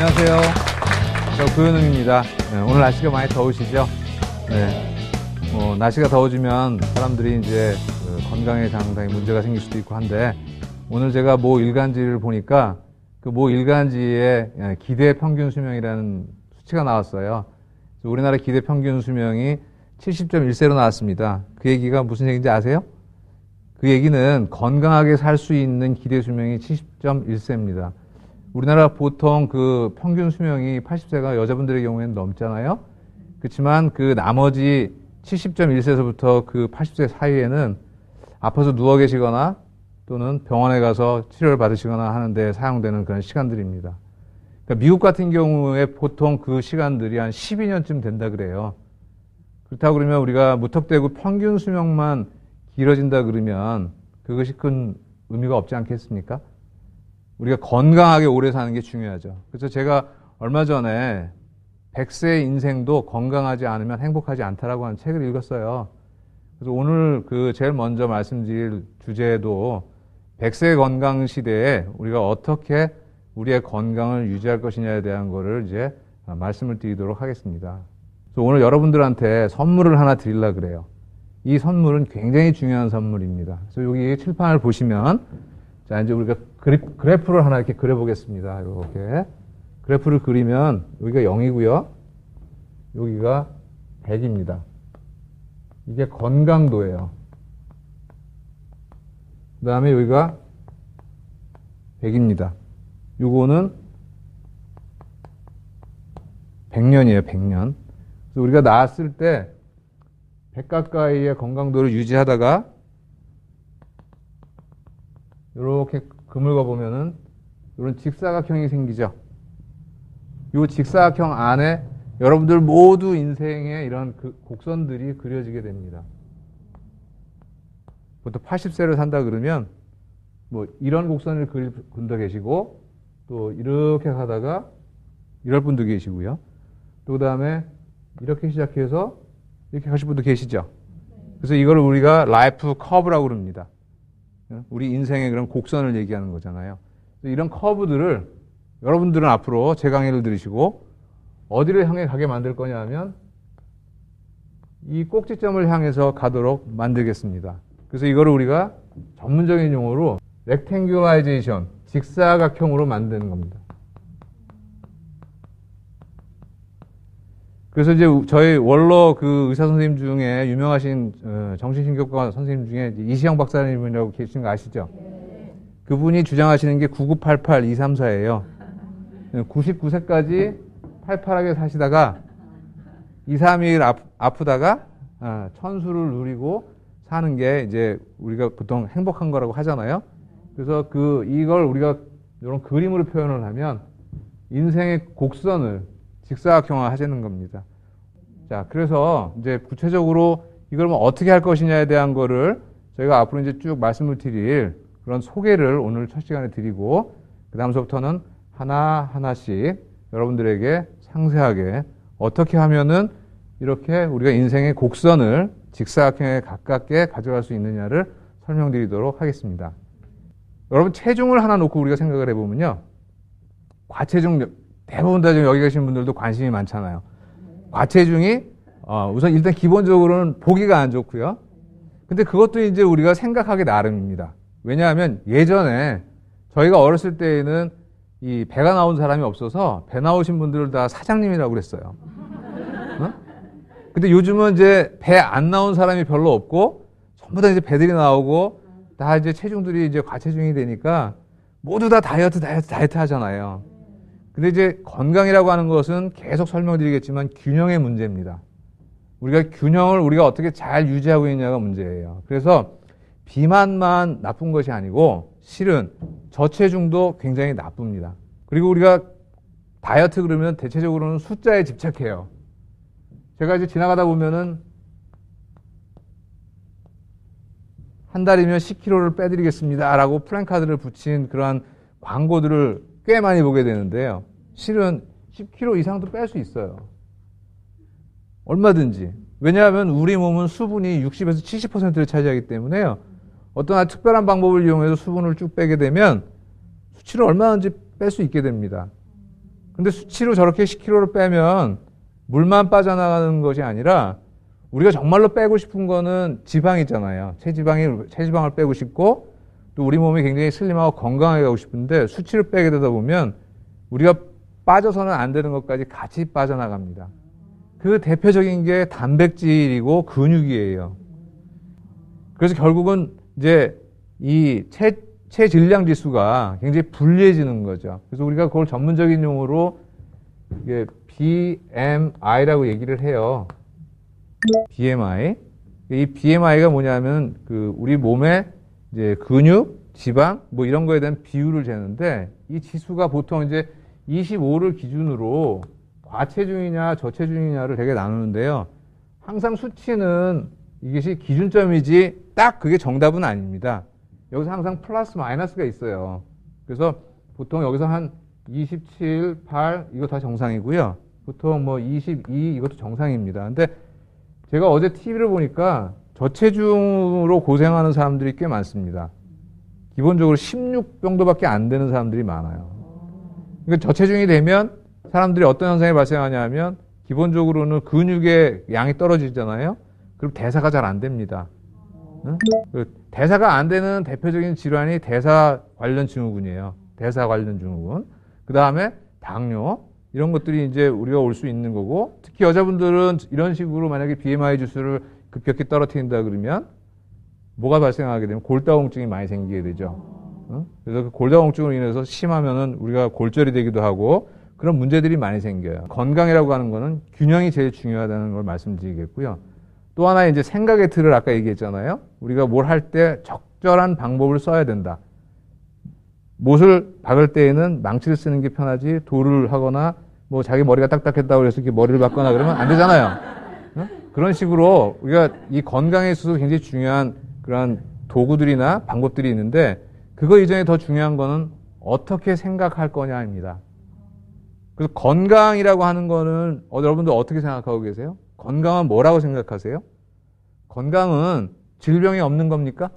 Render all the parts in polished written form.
안녕하세요. 저 고현웅입니다. 네, 오늘 날씨가 많이 더우시죠? 네. 날씨가 더워지면 사람들이 이제 건강에 상당히 문제가 생길 수도 있고 한데, 오늘 제가 모 일간지를 보니까 그 모 일간지의 기대 평균 수명이라는 수치가 나왔어요. 우리나라 기대 평균 수명이 70.1세로 나왔습니다. 그 얘기가 무슨 얘기인지 아세요? 그 얘기는 건강하게 살 수 있는 기대 수명이 70.1세입니다. 우리나라 보통 그 평균 수명이 80세가 여자분들의 경우에는 넘잖아요. 그렇지만 그 나머지 70.1세에서부터 그 80세 사이에는 아파서 누워 계시거나 또는 병원에 가서 치료를 받으시거나 하는데 사용되는 그런 시간들입니다. 그러니까 미국 같은 경우에 보통 그 시간들이 한 12년쯤 된다 그래요. 그렇다고 그러면 우리가 무턱대고 평균 수명만 길어진다 그러면 그것이 큰 의미가 없지 않겠습니까? 우리가 건강하게 오래 사는 게 중요하죠. 그래서 제가 얼마 전에 100세 인생도 건강하지 않으면 행복하지 않다라고 하는 책을 읽었어요. 그래서 오늘 그 제일 먼저 말씀드릴 주제도 100세 건강 시대에 우리가 어떻게 우리의 건강을 유지할 것이냐에 대한 거를 이제 말씀을 드리도록 하겠습니다. 그래서 오늘 여러분들한테 선물을 하나 드리려고 그래요. 이 선물은 굉장히 중요한 선물입니다. 그래서 여기 칠판을 보시면, 자, 이제 우리가 그래프를 하나 이렇게 그려보겠습니다. 이렇게. 그래프를 그리면 여기가 0이고요. 여기가 100입니다. 이게 건강도예요. 그 다음에 여기가 100입니다. 요거는 100년이에요, 100년. 그래서 우리가 나왔을 때 100 가까이의 건강도를 유지하다가 이렇게 그물거 보면은 이런 직사각형이 생기죠. 이 직사각형 안에 여러분들 모두 인생의 이런 그 곡선들이 그려지게 됩니다. 보통 80세를 산다 그러면 뭐 이런 곡선을 그릴 분도 계시고 또 이렇게 가다가 이럴 분도 계시고요. 또 그 다음에 이렇게 시작해서 이렇게 가실 분도 계시죠. 그래서 이걸 우리가 라이프 커브라고 그럽니다. 우리 인생의 그런 곡선을 얘기하는 거잖아요. 이런 커브들을 여러분들은 앞으로 제 강의를 들으시고 어디를 향해 가게 만들 거냐 하면 이 꼭지점을 향해서 가도록 만들겠습니다. 그래서 이거를 우리가 전문적인 용어로 렉탱귤라이제이션, 직사각형으로 만드는 겁니다. 그래서 이제 저희 원로 그 의사 선생님 중에 유명하신 정신신경과 선생님 중에 이시영 박사님이라고 계신 거 아시죠? 그분이 주장하시는 게 9988234예요. 99세까지 팔팔하게 사시다가 2, 3일 아프다가 천수를 누리고 사는 게 이제 우리가 보통 행복한 거라고 하잖아요. 그래서 이걸 우리가 이런 그림으로 표현을 하면 인생의 곡선을 직사각형화 하시는 겁니다. 자, 그래서 이제 구체적으로 이걸 뭐 어떻게 할 것이냐에 대한 거를 저희가 앞으로 이제 쭉 말씀을 드릴 그런 소개를 오늘 첫 시간에 드리고, 그 다음서부터는 하나하나씩 여러분들에게 상세하게 어떻게 하면은 이렇게 우리가 인생의 곡선을 직사각형에 가깝게 가져갈 수 있느냐를 설명드리도록 하겠습니다. 여러분, 체중을 하나 놓고 우리가 생각을 해보면요. 과체중, 대부분 다 지금 여기 계신 분들도 관심이 많잖아요. 과체중이, 우선 일단 기본적으로는 보기가 안 좋고요. 근데 그것도 이제 우리가 생각하기 나름입니다. 왜냐하면 예전에 저희가 어렸을 때에는 이 배가 나온 사람이 없어서 배 나오신 분들을 다 사장님이라고 그랬어요. 근데 요즘은 이제 배 안 나온 사람이 별로 없고 전부 다 이제 배들이 나오고 다 이제 체중들이 이제 과체중이 되니까 모두 다 다이어트 하잖아요. 근데 이제 건강이라고 하는 것은 계속 설명드리겠지만 균형의 문제입니다. 균형을 우리가 어떻게 잘 유지하고 있냐가 문제예요. 그래서 비만만 나쁜 것이 아니고 실은 저체중도 굉장히 나쁩니다. 그리고 우리가 다이어트 그러면 대체적으로는 숫자에 집착해요. 제가 이제 지나가다 보면은 한 달이면 10kg를 빼드리겠습니다 라고 플랜카드를 붙인 그러한 광고들을 꽤 많이 보게 되는데요. 실은 10kg 이상도 뺄 수 있어요. 얼마든지. 왜냐하면 우리 몸은 수분이 60에서 70%를 차지하기 때문에요. 어떤 특별한 방법을 이용해서 수분을 쭉 빼게 되면 수치를 얼마든지 뺄 수 있게 됩니다. 근데 수치로 저렇게 10kg를 빼면 물만 빠져나가는 것이 아니라 우리가 정말로 빼고 싶은 거는 지방 있잖아요. 체지방을 빼고 싶고 또 우리 몸이 굉장히 슬림하고 건강하게 가고 싶은데 수치를 빼게 되다 보면 우리가 빠져서는 안 되는 것까지 같이 빠져나갑니다. 그 대표적인 게 단백질이고 근육이에요. 그래서 결국은 이제 이 체질량 지수가 굉장히 불리해지는 거죠. 그래서 우리가 그걸 전문적인 용어로 이게 BMI라고 얘기를 해요. BMI. 이 BMI가 뭐냐면 그 우리 몸의 이제 근육, 지방 뭐 이런 거에 대한 비율을 재는데 이 지수가 보통 이제 25를 기준으로 과체중이냐 저체중이냐를 되게 나누는데요. 항상 수치는 이것이 기준점이지 딱 그게 정답은 아닙니다. 여기서 항상 플러스 마이너스가 있어요. 그래서 보통 여기서 한 27, 8 이거 다 정상이고요. 보통 뭐 22 이것도 정상입니다. 근데 제가 어제 TV를 보니까 저체중으로 고생하는 사람들이 꽤 많습니다. 기본적으로 16 정도밖에 안 되는 사람들이 많아요. 그러니까 저체중이 되면 사람들이 어떤 현상이 발생하냐 하면 기본적으로는 근육의 양이 떨어지잖아요. 그럼 대사가 잘 안 됩니다. 응? 대사가 안 되는 대표적인 질환이 대사 관련 증후군이에요. 대사 관련 증후군. 그 다음에 당뇨. 이런 것들이 이제 우리가 올 수 있는 거고, 특히 여자분들은 이런 식으로 만약에 BMI 지수를 급격히 떨어뜨린다 그러면 뭐가 발생하게 되면 골다공증이 많이 생기게 되죠. 응? 그래서 그 골다공증으로 인해서 심하면은 우리가 골절이 되기도 하고 그런 문제들이 많이 생겨요. 건강이라고 하는 거는 균형이 제일 중요하다는 걸 말씀드리겠고요. 또 하나 이제 생각의 틀을 아까 얘기했잖아요. 우리가 뭘 할 때 적절한 방법을 써야 된다. 못을 박을 때에는 망치를 쓰는 게 편하지 돌을 하거나 뭐 자기 머리가 딱딱했다고 해서 이렇게 머리를 박거나 그러면 안 되잖아요. 응? 그런 식으로 우리가 이 건강에 있어서 굉장히 중요한 그런 도구들이나 방법들이 있는데 그거 이전에 더 중요한 거는 어떻게 생각할 거냐입니다. 그래서 건강이라고 하는 거는 여러분들 어떻게 생각하고 계세요? 건강은 뭐라고 생각하세요? 건강은 질병이 없는 겁니까?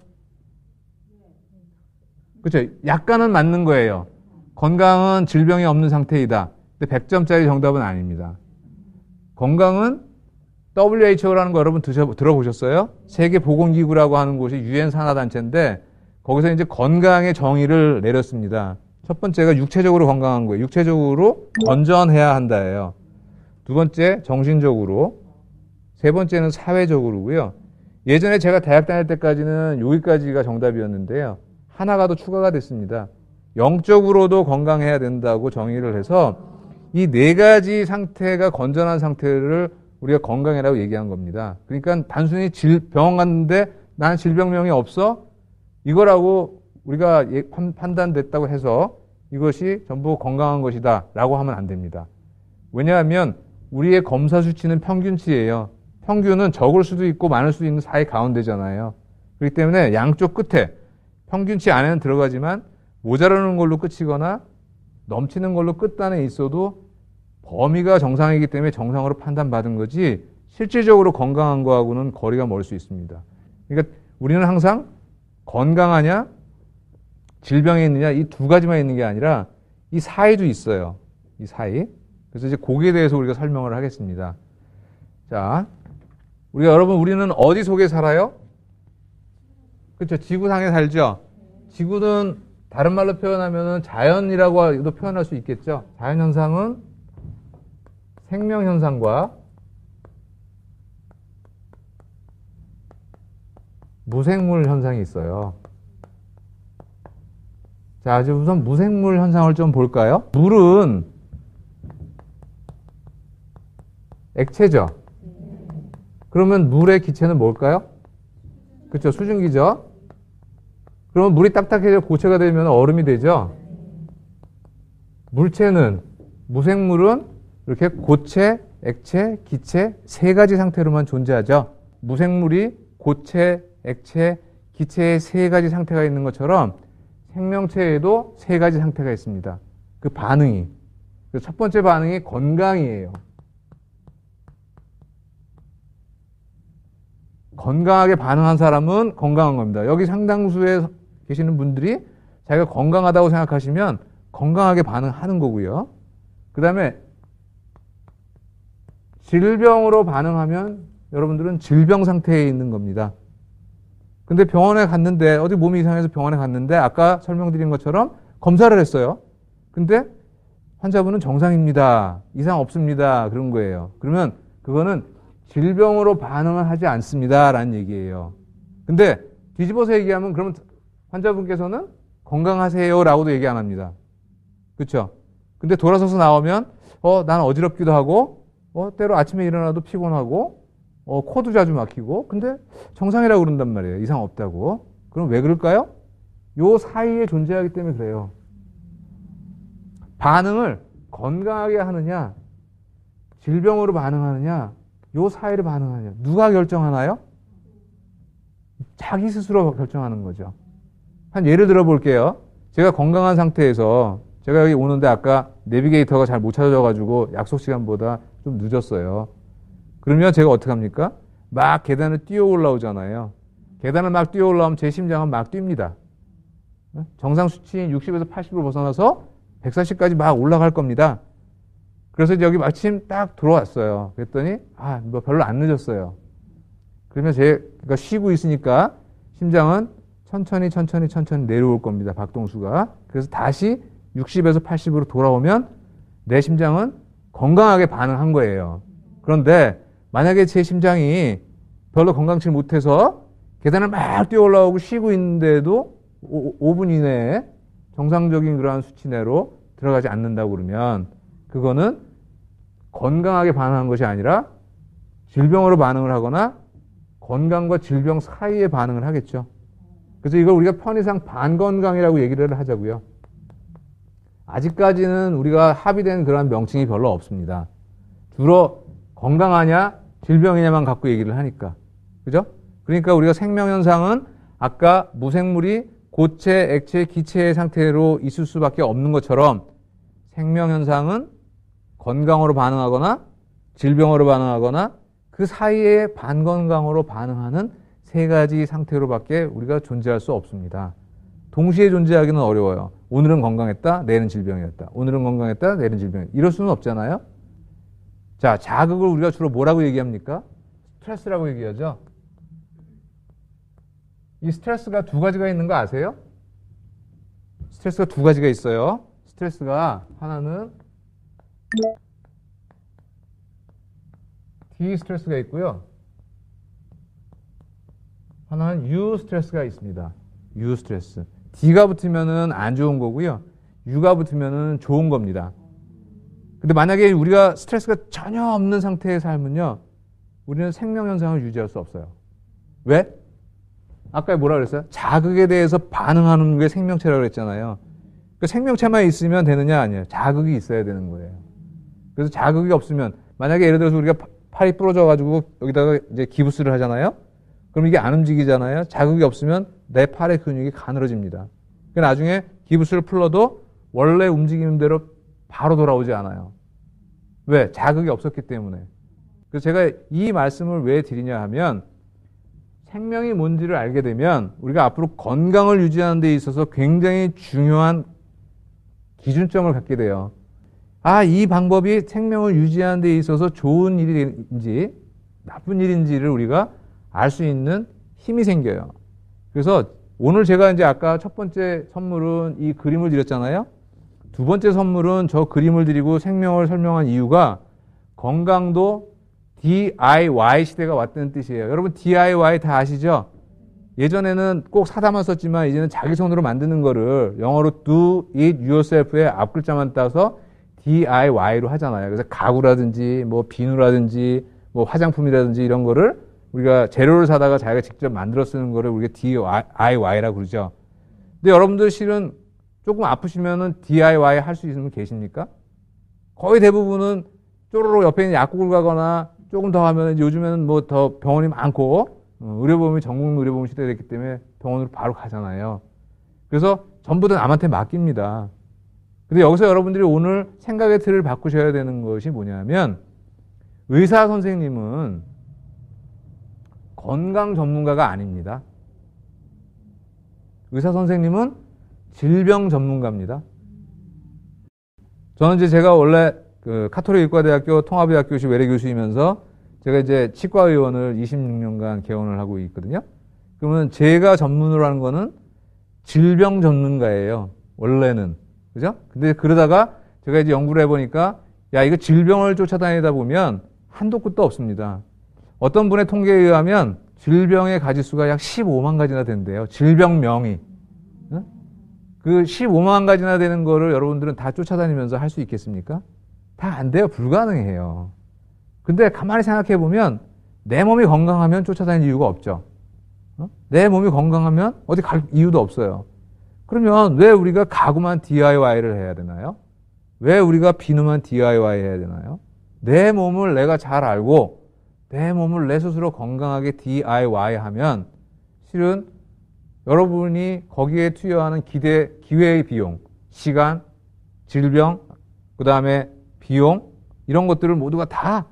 그렇죠. 약간은 맞는 거예요. 건강은 질병이 없는 상태이다. 근데 100점짜리 정답은 아닙니다. 건강은 WHO라는 거 여러분 들어보셨어요? 세계보건기구라고 하는 곳이 유엔 산하단체인데 거기서 이제 건강의 정의를 내렸습니다. 첫 번째가 육체적으로 건강한 거예요. 육체적으로 건전해야 한다예요. 두 번째 정신적으로, 세 번째는 사회적으로고요. 예전에 제가 대학 다닐 때까지는 여기까지가 정답이었는데요. 하나가 더 추가가 됐습니다. 영적으로도 건강해야 된다고 정의를 해서 이 네 가지 상태가 건전한 상태를 우리가 건강이라고 얘기한 겁니다. 그러니까 단순히 병원 갔는데 나는 질병명이 없어? 이거라고 우리가 판단됐다고 해서 이것이 전부 건강한 것이다 라고 하면 안 됩니다. 왜냐하면 우리의 검사 수치는 평균치예요. 평균은 적을 수도 있고 많을 수도 있는 사이 가운데잖아요. 그렇기 때문에 양쪽 끝에 평균치 안에는 들어가지만 모자라는 걸로 끝이거나 넘치는 걸로 끝단에 있어도 범위가 정상이기 때문에 정상으로 판단받은 거지 실질적으로 건강한 거하고는 거리가 멀 수 있습니다. 그러니까 우리는 항상 건강하냐 질병이 있느냐 이 두 가지만 있는 게 아니라 이 사이도 있어요. 이 사이. 그래서 이제 거기에 대해서 우리가 설명을 하겠습니다. 자, 우리는 어디 속에 살아요? 그렇죠. 지구상에 살죠. 지구는 다른 말로 표현하면 자연이라고도 표현할 수 있겠죠. 자연현상은 생명현상과 무생물 현상이 있어요. 자, 이제 우선 무생물 현상을 좀 볼까요? 물은 액체죠. 그러면 물의 기체는 뭘까요? 그렇죠. 수증기죠. 그러면 물이 딱딱해져 고체가 되면 얼음이 되죠. 물체는 무생물은 이렇게 고체, 액체, 기체 세 가지 상태로만 존재하죠. 무생물이 고체, 액체, 기체의 세 가지 상태가 있는 것처럼 생명체에도 세 가지 상태가 있습니다. 그 반응이. 첫 번째 반응이 건강이에요. 건강하게 반응한 사람은 건강한 겁니다. 여기 상당수에 계시는 분들이 자기가 건강하다고 생각하시면 건강하게 반응하는 거고요. 그 그 다음에 질병으로 반응하면 여러분들은 질병 상태에 있는 겁니다. 근데 병원에 갔는데, 어디 몸이 이상해서 병원에 갔는데, 아까 설명드린 것처럼 검사를 했어요. 근데 환자분은 정상입니다. 이상 없습니다. 그런 거예요. 그러면 그거는 질병으로 반응을 하지 않습니다. 라는 얘기예요. 근데 뒤집어서 얘기하면 그러면 환자분께서는 건강하세요. 라고도 얘기 안 합니다. 그렇죠? 근데 돌아서서 나오면 나는 어지럽기도 하고 때로 아침에 일어나도 피곤하고 코도 자주 막히고 근데 정상이라고 그런단 말이에요. 이상 없다고. 그럼 왜 그럴까요? 요 사이에 존재하기 때문에 그래요. 반응을 건강하게 하느냐 질병으로 반응하느냐 요 사이를 반응하느냐 누가 결정하나요? 자기 스스로 결정하는 거죠. 한 예를 들어 볼게요. 제가 건강한 상태에서 제가 여기 오는데 아까 내비게이터가 잘 못 찾아져가지고 약속 시간보다 좀 늦었어요. 그러면 제가 어떻게 합니까? 막 계단을 뛰어 올라오잖아요. 계단을 막 뛰어 올라오면 제 심장은 막 뜁니다. 정상 수치인 60에서 80으로 벗어나서 140까지 막 올라갈 겁니다. 그래서 이제 여기 마침 딱 들어왔어요. 그랬더니 뭐 별로 안 늦었어요. 그러면 제가 쉬고 있으니까 심장은 천천히 내려올 겁니다. 박동수가. 그래서 다시 60에서 80으로 돌아오면 내 심장은 건강하게 반응한 거예요. 그런데 만약에 제 심장이 별로 건강치 못해서 계단을 막 뛰어 올라오고 쉬고 있는데도 5분 이내에 정상적인 그러한 수치 내로 들어가지 않는다고 그러면 그거는 건강하게 반응한 것이 아니라 질병으로 반응을 하거나 건강과 질병 사이에 반응을 하겠죠. 그래서 이걸 우리가 편의상 반건강이라고 얘기를 하자고요. 아직까지는 우리가 합의된 그런 명칭이 별로 없습니다. 주로 건강하냐 질병이냐만 갖고 얘기를 하니까. 그죠? 그러니까 우리가 생명현상은 아까 무생물이 고체, 액체, 기체의 상태로 있을 수밖에 없는 것처럼 생명현상은 건강으로 반응하거나 질병으로 반응하거나 그 사이에 반건강으로 반응하는 세 가지 상태로밖에 우리가 존재할 수 없습니다. 동시에 존재하기는 어려워요. 오늘은 건강했다, 내일은 질병이었다. 오늘은 건강했다, 내일은 질병이었다. 이럴 수는 없잖아요. 자, 자극을 우리가 주로 뭐라고 얘기합니까? 스트레스라고 얘기하죠. 이 스트레스가 두 가지가 있는 거 아세요? 스트레스가 두 가지가 있어요. 스트레스가 하나는 D 스트레스가 있고요. 하나는 U 스트레스가 있습니다. U 스트레스. D가 붙으면은 안 좋은 거고요. U가 붙으면은 좋은 겁니다. 근데 만약에 우리가 스트레스가 전혀 없는 상태의 삶은요, 우리는 생명현상을 유지할 수 없어요. 왜? 아까 뭐라 그랬어요? 자극에 대해서 반응하는 게 생명체라고 그랬잖아요. 그 생명체만 있으면 되느냐? 아니에요. 자극이 있어야 되는 거예요. 그래서 자극이 없으면, 만약에 예를 들어서 우리가 팔이 부러져가지고 여기다가 이제 기부스를 하잖아요? 그럼 이게 안 움직이잖아요? 자극이 없으면 내 팔의 근육이 가늘어집니다. 그러니까 나중에 기부스를 풀러도 원래 움직이는 대로 바로 돌아오지 않아요. 왜? 자극이 없었기 때문에. 그래서 제가 이 말씀을 왜 드리냐 하면 생명이 뭔지를 알게 되면 우리가 앞으로 건강을 유지하는 데 있어서 굉장히 중요한 기준점을 갖게 돼요. 이 방법이 생명을 유지하는 데 있어서 좋은 일인지 나쁜 일인지를 우리가 알 수 있는 힘이 생겨요. 그래서 오늘 제가 이제 아까 첫 번째 선물은 이 그림을 드렸잖아요. 두 번째 선물은 저 그림을 드리고 생명을 설명한 이유가 건강도 DIY 시대가 왔다는 뜻이에요. 여러분 DIY 다 아시죠? 예전에는 꼭 사다만 썼지만 이제는 자기 손으로 만드는 거를 영어로 do it yourself의 앞글자만 따서 DIY로 하잖아요. 그래서 가구라든지 뭐 비누라든지 뭐 화장품이라든지 이런 거를 우리가 재료를 사다가 자기가 직접 만들어 쓰는 거를 우리가 DIY라고 그러죠. 근데 여러분들 실은 조금 아프시면은 DIY 할 수 있는 분 계십니까? 거의 대부분은 쪼로록 옆에 있는 약국을 가거나 조금 더 하면 요즘에는 뭐 더 병원이 많고 의료보험이 전국 의료보험 시대가 됐기 때문에 병원으로 바로 가잖아요. 그래서 전부 다 남한테 맡깁니다. 근데 여기서 여러분들이 오늘 생각의 틀을 바꾸셔야 되는 것이 뭐냐면 의사 선생님은 건강 전문가가 아닙니다. 의사 선생님은 질병 전문가입니다. 저는 이제 제가 원래 그 카톨릭 의과대학교 통합의학교실 외래 교수이면서 제가 이제 치과의원을 26년간 개원을 하고 있거든요. 그러면 제가 전문으로 하는 거는 질병 전문가예요. 원래는. 그죠? 근데 그러다가 제가 이제 연구를 해보니까 야, 이거 질병을 쫓아다니다 보면 한도 끝도 없습니다. 어떤 분의 통계에 의하면 질병의 가지수가 약 15만 가지나 된대요. 질병명이. 그 15만 가지나 되는 거를 여러분들은 다 쫓아다니면서 할 수 있겠습니까? 다 안 돼요. 불가능해요. 근데 가만히 생각해 보면 내 몸이 건강하면 쫓아다닐 이유가 없죠. 내 몸이 건강하면 어디 갈 이유도 없어요. 그러면 왜 우리가 가구만 DIY를 해야 되나요? 왜 우리가 비누만 DIY 해야 되나요? 내 몸을 내가 잘 알고 내 몸을 내 스스로 건강하게 DIY 하면 실은 여러분이 거기에 투여하는 기회의 비용, 시간, 질병, 그 다음에 비용, 이런 것들을 모두가 다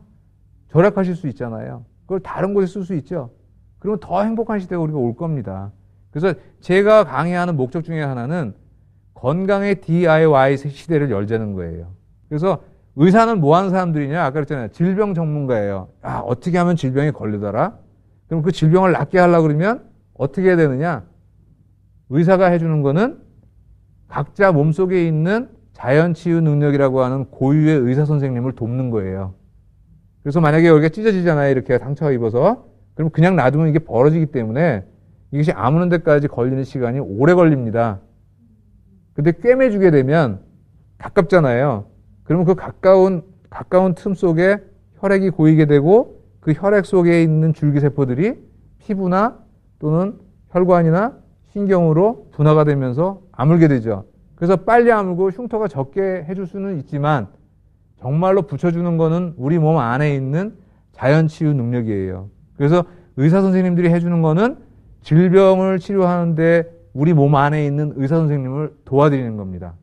절약하실 수 있잖아요. 그걸 다른 곳에 쓸 수 있죠. 그러면 더 행복한 시대가 우리가 올 겁니다. 그래서 제가 강의하는 목적 중에 하나는 건강의 DIY 시대를 열자는 거예요. 그래서 의사는 뭐 하는 사람들이냐? 아까 그랬잖아요. 질병 전문가예요. 아, 어떻게 하면 질병이 걸리더라? 그럼 그 질병을 낫게 하려고 그러면 어떻게 해야 되느냐? 의사가 해주는 거는 각자 몸속에 있는 자연치유 능력이라고 하는 고유의 의사 선생님을 돕는 거예요. 그래서 만약에 여기가 찢어지잖아요. 이렇게 상처가 입어서. 그럼 그냥 놔두면 이게 벌어지기 때문에 이것이 아무는 데까지 걸리는 시간이 오래 걸립니다. 근데 꿰매주게 되면 가깝잖아요. 그러면 그 가까운 틈 속에 혈액이 고이게 되고 그 혈액 속에 있는 줄기세포들이 피부나 또는 혈관이나 신경으로 분화가 되면서 아물게 되죠. 그래서 빨리 아물고 흉터가 적게 해줄 수는 있지만 정말로 붙여주는 거는 우리 몸 안에 있는 자연치유 능력이에요. 그래서 의사 선생님들이 해주는 거는 질병을 치료하는데 우리 몸 안에 있는 의사 선생님을 도와드리는 겁니다.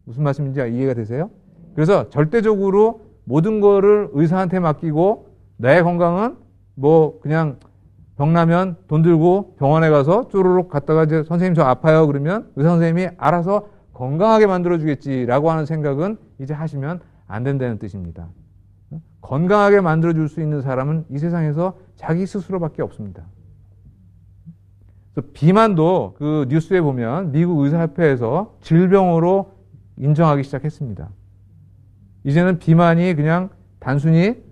무슨 말씀인지 이해가 되세요? 그래서 절대적으로 모든 거를 의사한테 맡기고 내 건강은 뭐 그냥 병나면 돈 들고 병원에 가서 쪼르륵 갔다가 이제 선생님 저 아파요 그러면 의사 선생님이 알아서 건강하게 만들어주겠지라고 하는 생각은 이제 하시면 안 된다는 뜻입니다. 건강하게 만들어줄 수 있는 사람은 이 세상에서 자기 스스로밖에 없습니다. 그래서 비만도 그 뉴스에 보면 미국 의사협회에서 질병으로 인정하기 시작했습니다. 이제는 비만이 그냥 단순히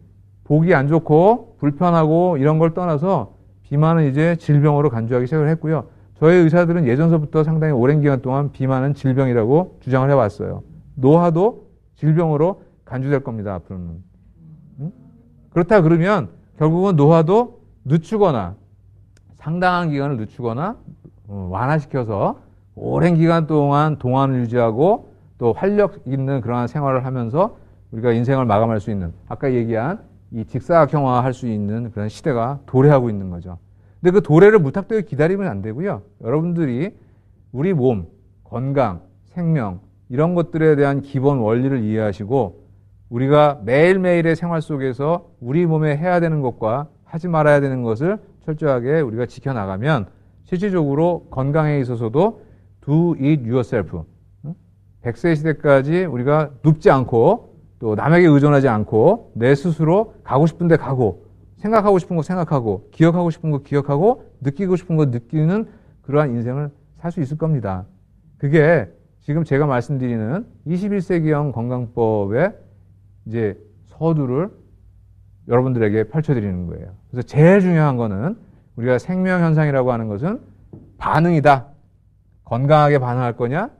보기 안 좋고 불편하고 이런 걸 떠나서 비만은 이제 질병으로 간주하기 시작을 했고요. 저희 의사들은 예전서부터 상당히 오랜 기간 동안 비만은 질병이라고 주장을 해왔어요. 노화도 질병으로 간주될 겁니다. 앞으로는. 그렇다 그러면 결국은 노화도 늦추거나 상당한 기간을 늦추거나 완화시켜서 오랜 기간 동안 동안을 유지하고 또 활력 있는 그러한 생활을 하면서 우리가 인생을 마감할 수 있는 아까 얘기한 이 직사각형화 할 수 있는 그런 시대가 도래하고 있는 거죠. 근데 그 도래를 무턱대고 기다리면 안 되고요. 여러분들이 우리 몸, 건강, 생명 이런 것들에 대한 기본 원리를 이해하시고 우리가 매일매일의 생활 속에서 우리 몸에 해야 되는 것과 하지 말아야 되는 것을 철저하게 우리가 지켜나가면 실질적으로 건강에 있어서도 do it yourself. 100세 시대까지 우리가 눕지 않고 또 남에게 의존하지 않고 내 스스로 가고 싶은 데 가고 생각하고 싶은 거 생각하고 기억하고 싶은 거 기억하고 느끼고 싶은 거 느끼는 그러한 인생을 살 수 있을 겁니다. 그게 지금 제가 말씀드리는 21세기형 건강법의 이제 서두를 여러분들에게 펼쳐드리는 거예요. 그래서 제일 중요한 거는 우리가 생명현상이라고 하는 것은 반응이다. 건강하게 반응할 거냐?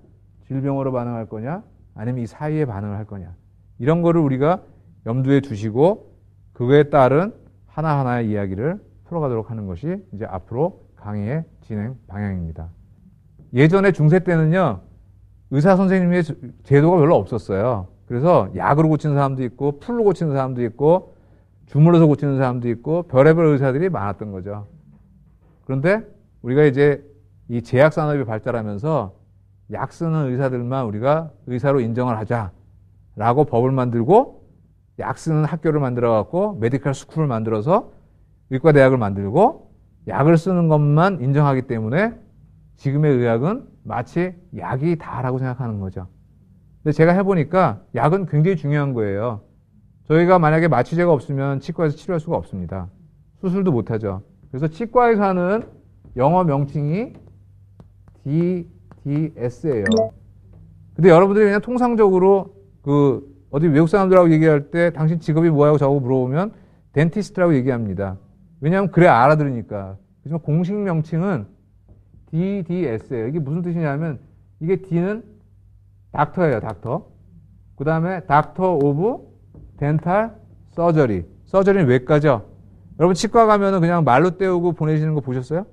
질병으로 반응할 거냐? 아니면 이 사이에 반응을 할 거냐? 이런 거를 우리가 염두에 두시고 그거에 따른 하나하나의 이야기를 풀어가도록 하는 것이 이제 앞으로 강의의 진행 방향입니다. 예전에 중세 때는요, 의사 선생님의 제도가 별로 없었어요. 그래서 약으로 고치는 사람도 있고, 풀로 고치는 사람도 있고, 주물러서 고치는 사람도 있고, 별의별 의사들이 많았던 거죠. 그런데 우리가 이제 이 제약산업이 발달하면서 약 쓰는 의사들만 우리가 의사로 인정을 하자라고 법을 만들고 약 쓰는 학교를 만들어갖고 메디컬 스쿨을 만들어서 의과대학을 만들고 약을 쓰는 것만 인정하기 때문에 지금의 의학은 마치 약이 다라고 생각하는 거죠. 근데 제가 해보니까 약은 굉장히 중요한 거예요. 저희가 만약에 마취제가 없으면 치과에서 치료할 수가 없습니다. 수술도 못하죠. 그래서 치과에서 하는 영어 명칭이 DDS예요. 근데 여러분들이 그냥 통상적으로 어디 외국 사람들하고 얘기할 때 당신 직업이 뭐라고 저하고 물어보면 덴티스트라고 얘기합니다. 왜냐하면 그래 알아들으니까. 하지만 공식 명칭은 DDS예요. 이게 무슨 뜻이냐면 이게 D는 닥터예요. 닥터. 그 다음에 닥터 오브 덴탈 서저리. 서저리는 외과죠. 여러분 치과 가면은 그냥 말로 때우고 보내시는 거 보셨어요?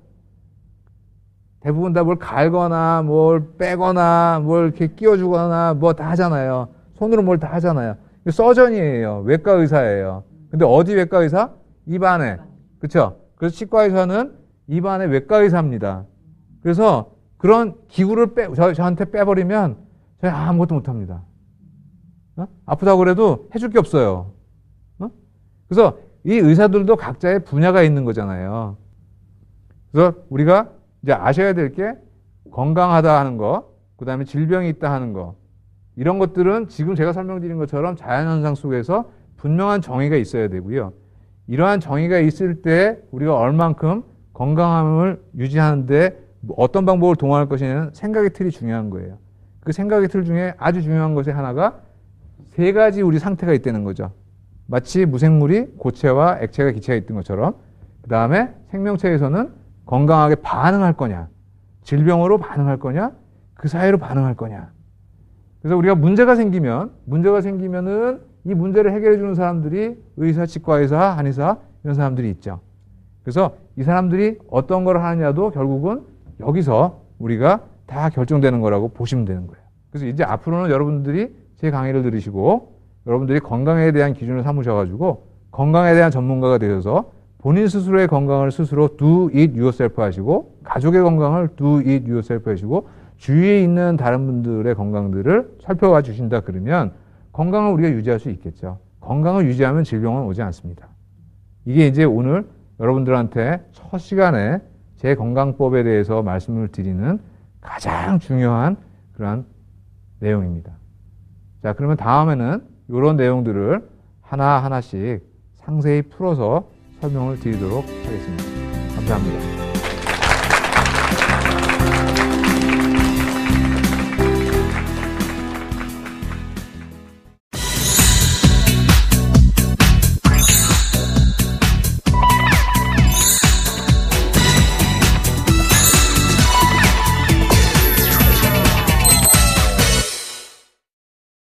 대부분 다 뭘 갈거나 뭘 빼거나 뭘 이렇게 끼워주거나 뭐 다 하잖아요. 손으로 뭘 다 하잖아요. 서전이에요. 외과 의사예요. 근데 어디 외과 의사? 입안에. 그렇죠? 그래서 치과 의사는 입안의 외과 의사입니다. 그래서 그런 기구를 저한테 빼버리면 저희 아무것도 못합니다. 아프다고 그래도 해줄 게 없어요. 그래서 이 의사들도 각자의 분야가 있는 거잖아요. 그래서 우리가 이제 아셔야 될 게 건강하다 하는 거, 그 다음에 질병이 있다 하는 거, 이런 것들은 지금 제가 설명드린 것처럼 자연현상 속에서 분명한 정의가 있어야 되고요. 이러한 정의가 있을 때 우리가 얼만큼 건강함을 유지하는데 어떤 방법을 동원할 것이냐는 생각의 틀이 중요한 거예요. 그 생각의 틀 중에 아주 중요한 것의 하나가 세 가지 우리 상태가 있다는 거죠. 마치 무생물이 고체와 액체가 기체가 있던 것처럼 그 다음에 생명체에서는 건강하게 반응할 거냐, 질병으로 반응할 거냐, 그 사이로 반응할 거냐. 그래서 우리가 문제가 생기면은 이 문제를 해결해 주는 사람들이 의사, 치과의사, 한의사 이런 사람들이 있죠. 그래서 이 사람들이 어떤 걸 하느냐도 결국은 여기서 우리가 다 결정되는 거라고 보시면 되는 거예요. 그래서 이제 앞으로는 여러분들이 제 강의를 들으시고 여러분들이 건강에 대한 기준을 삼으셔가지고 건강에 대한 전문가가 되셔서 본인 스스로의 건강을 스스로 do it yourself 하시고 가족의 건강을 do it yourself 하시고 주위에 있는 다른 분들의 건강들을 살펴봐 주신다 그러면 건강을 우리가 유지할 수 있겠죠. 건강을 유지하면 질병은 오지 않습니다. 이게 이제 오늘 여러분들한테 첫 시간에 제 건강법에 대해서 말씀을 드리는 가장 중요한 그러한 내용입니다. 자, 그러면 다음에는 이런 내용들을 하나하나씩 상세히 풀어서 설명을 드리도록 하겠습니다. 감사합니다.